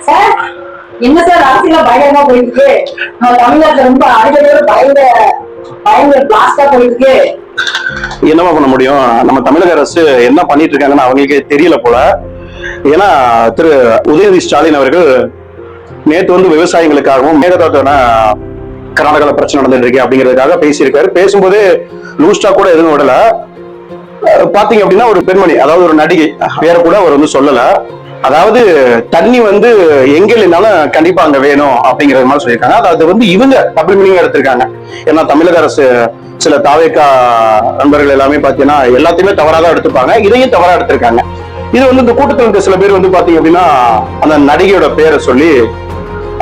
Sir என்ன sir அரசியல பயங்கரமா போயிருக்கு. நம்ம தமிழ்நாட்டுல ரொம்ப அடிக்கடி பயங்கர பிளாஸ்டா போயிருக்கு. என்னவா பண்ண முடியும்? நம்ம தமிழக அரசு என்ன பண்ணிட்டு இருக்காங்கன்னு அவங்களுக்கே தெரியல போல. ஏன்னா திரு உதயநிதி ஸ்டாலின் அவர்கள் நேற்று வந்து விவசாயிகளுக்காகவும் மேகதாட்டான கர்நாடகாவில் பிரச்சனை நடந்துட்டு இருக்கு அப்படிங்கிறதுக்காக பேசியிருக்காரு. பேசும்போது லூஸ்டா கூட எதுவும் விடல. பாத்தீங்க அப்படின்னா ஒரு பெண்மணி, அதாவது ஒரு நடிகை பேரை கூட அவர் வந்து சொல்லல. அதாவது தண்ணி வந்து எங்க இல்லைனாலும் கண்டிப்பா அங்க வேணும் அப்படிங்கறது மாதிரி சொல்லியிருக்காங்க. அது வந்து இவங்க டபுள் மீனிங் எடுத்திருக்காங்க. ஏன்னா தமிழக அரசு சில தாவேக்கா நண்பர்கள் எல்லாமே பாத்தீங்கன்னா எல்லாத்தையுமே தவறாதான் எடுத்துப்பாங்க, இதையும் தவறா எடுத்திருக்காங்க. இது வந்து இந்த கூட்டத்தில் இருக்க சில பேர் வந்து பாத்தீங்க அப்படின்னா அந்த நடிகையோட பேரை சொல்லி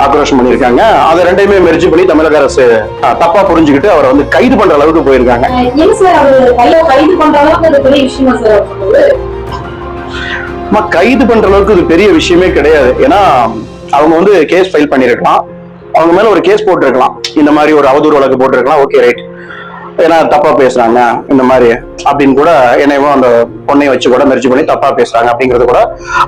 ஆக்ரோஷம் பண்ணியிருக்காங்க. அதை ரெண்டையுமே மெர்ஜி பண்ணி தமிழக அரசு தப்பா புரிஞ்சுக்கிட்டு அவரை வந்து கைது பண்ற அளவுக்கு போயிருக்காங்க. கைது பண்ற அளவுக்கு இது பெரிய விஷயமே கிடையாது. ஏன்னா அவங்க வந்து கேஸ் ஃபைல் பண்ணிருக்கலாம், அவங்க மேல ஒரு கேஸ் போட்டிருக்கலாம், இந்த மாதிரி ஒரு அவதூறு வழக்கு போட்டிருக்கலாம். ஓகே ரைட், ஏன்னா தப்பா பேசுறாங்க இந்த மாதிரி அப்படின்னு கூட என்னையும் அந்த பொண்ணை வச்சு கூட மெர்ஜி பண்ணி தப்பா பேசுறாங்க அப்படிங்கறது கூட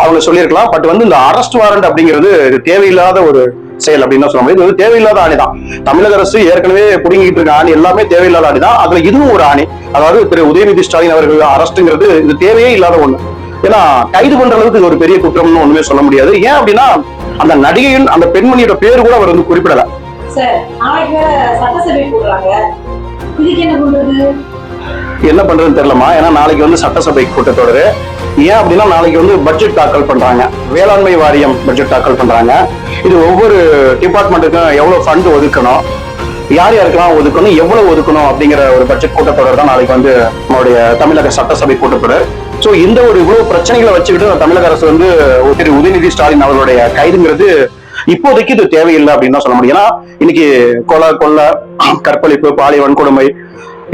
அவங்க சொல்லியிருக்கலாம். பட் வந்து இந்த அரெஸ்ட் வாரண்ட் அப்படிங்கிறது இது தேவையில்லாத ஒரு செயல் அப்படின்னு சொல்ல முடியாது. இது வந்து தேவையில்லாத ஆணிதான். தமிழக அரசு ஏற்கனவே புடுங்கிட்டு இருக்க ஆணி எல்லாமே தேவையில்லாத ஆணிதான். அதுல இதுவும் ஒரு ஆணி. அதாவது திரு உதயநிதி ஸ்டாலின் அவர்கள் அரெஸ்ட்ங்கிறது இது தேவையே இல்லாத ஒண்ணு. ஏன்னா கைது பண்ற அளவுக்கு இது ஒரு பெரிய குற்றம்னு ஒண்ணுமே சொல்ல முடியாது. ஏன் அப்படின்னா அந்த நடிகையின் அந்த பெண்மணியோட பேரு கூட அவர் வந்து குறிப்பிடல. என்ன பண்றதுன்னு தெரியலமா. ஏன்னா நாளைக்கு வந்து சட்டசபை கூட்டத்தொடரு. ஏன் அப்படின்னா நாளைக்கு வந்து பட்ஜெட் தாக்கல் பண்றாங்க, வேளாண்மை வாரியம் பட்ஜெட் தாக்கல் பண்றாங்க. இது ஒவ்வொரு டிபார்ட்மெண்ட்டுக்கும் எவ்வளவு ஃபண்ட் ஒதுக்கணும், யார் யாருக்கெல்லாம் ஒதுக்கணும், எவ்வளவு ஒதுக்கணும் அப்படிங்கிற ஒரு பட்ஜெட் கூட்டத்தொடர் தான் நாளைக்கு வந்து நம்மளுடைய தமிழக சட்டசபை கூட்டத்தொடர். சோ இந்த ஒரு இவ்வளவு பிரச்சனைகளை வச்சுக்கிட்டு தமிழக அரசு வந்து திரு உதயநிதி ஸ்டாலின் அவர்களுடைய கைதுங்கிறது இப்போதைக்கு இது தேவையில்லை அப்படின்னு தான் சொல்ல முடியும். ஏன்னா இன்னைக்கு கொலை, கற்பழிப்பு, பாலியல் வன்கொடுமை,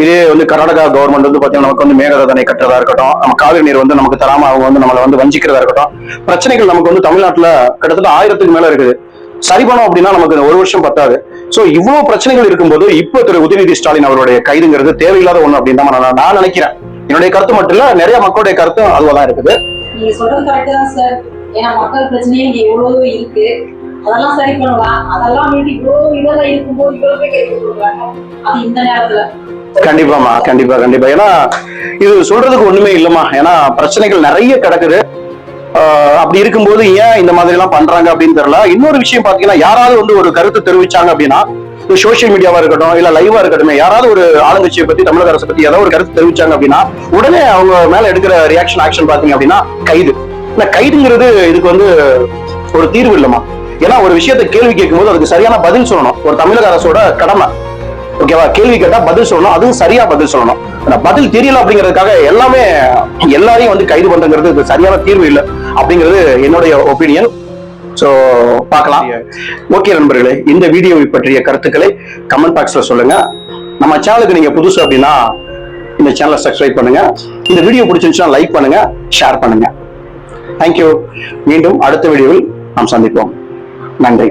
இதே வந்து கர்நாடகா கவர்மெண்ட் வந்து பாத்தீங்கன்னா நமக்கு வந்து மேகதானை கட்டுறதா இருக்கட்டும், நம்ம காவிரி நீர் வந்து நமக்கு தராம அவங்க வந்து நம்மளை வந்து வஞ்சிக்கிறதா இருக்கட்டும், பிரச்சனைகள் நமக்கு வந்து தமிழ்நாட்டுல கிட்டத்தட்ட 1000க்கு மேல இருக்குது. சரி பண்ணோம் அப்படின்னா நமக்கு ஒரு வருஷம் பத்தாது. சோ இவ்வளவு பிரச்சனைகள் இருக்கும்போது இப்போ திரு உதயநிதி ஸ்டாலின் அவருடைய கைதுங்கிறது தேவையில்லாத ஒண்ணு அப்படின்னு தான் நான் நினைக்கிறேன். என்னுடைய கருத்து மட்டும் இல்ல, நிறைய மக்களுடைய கருத்தும் அதுவாதான் இருக்குது. நீங்க சொல்றது கரெக்ட் தான் சார். ஏன்னா மக்கள் பிரச்சனையே இங்க எவ்வளவு இருக்கு, அதெல்லாம் சரி பண்ணலாம். அதெல்லாம் இவ்வளவு இதெல்லாம் இருக்கும்போது இவ்வளவு கைது கொடுக்குறாங்க. அது இந்த நேரத்துல கண்டிப்பாமா, கண்டிப்பா கண்டிப்பா. ஏன்னா இது சொல்றதுக்கு ஒண்ணுமே இல்லமா. ஏன்னா பிரச்சனைகள் நிறைய கிடக்குது. அப்படி இருக்கும்போது ஏன் இந்த மாதிரி எல்லாம் பண்றாங்க அப்படின்னு தெரியல. இன்னொரு விஷயம் பாத்தீங்கன்னா யாராவது வந்து ஒரு கருத்து தெரிவிச்சாங்க அப்படின்னா சோசியல் மீடியாவா இருக்கட்டும் இல்ல லைவா இருக்கட்டும், யாராவது ஒரு ஆளுங்கட்சியை பத்தி தமிழக அரசை பத்தி ஏதாவது ஒரு கருத்து தெரிவிச்சாங்க அப்படின்னா உடனே அவங்க மேல எடுக்கிற ரியாக்ஷன் ஆக்ஷன் பாத்தீங்க அப்படின்னா கைது. கைதுங்கிறது இதுக்கு வந்து ஒரு தீர்வு இல்லமா. ஏன்னா ஒரு விஷயத்தை கேள்வி கேட்கும் போது அதுக்கு சரியான பதில் சொல்லணும், ஒரு தமிழக அரசோட கடமை. ஓகேவா? கேள்வி கேட்டா பதில் சொல்லணும், அதுவும் சரியா பதில் சொல்லணும். பதில் தெரியல அப்படிங்கிறதுக்காக எல்லாரையும் வந்து கைது பண்றதுங்கிறது சரியான தீர்வு இல்லை அப்படிங்கிறது என்னுடைய ஒப்பீனியன். சோ பார்க்கலாம். ஓகே நண்பர்களே, இந்த வீடியோவை பற்றிய கருத்துக்களை கமெண்ட் பாக்ஸ்ல சொல்லுங்க. நம்ம சேனலுக்கு நீங்க புதுசு அப்படின்னா இந்த சேனலை சப்ஸ்கிரைப் பண்ணுங்க. இந்த வீடியோ பிடிச்சிருந்துச்சுன்னா லைக் பண்ணுங்க, ஷேர் பண்ணுங்க. தேங்க்யூ. மீண்டும் அடுத்த வீடியோவில் நாம் சந்திப்போம். நன்றி.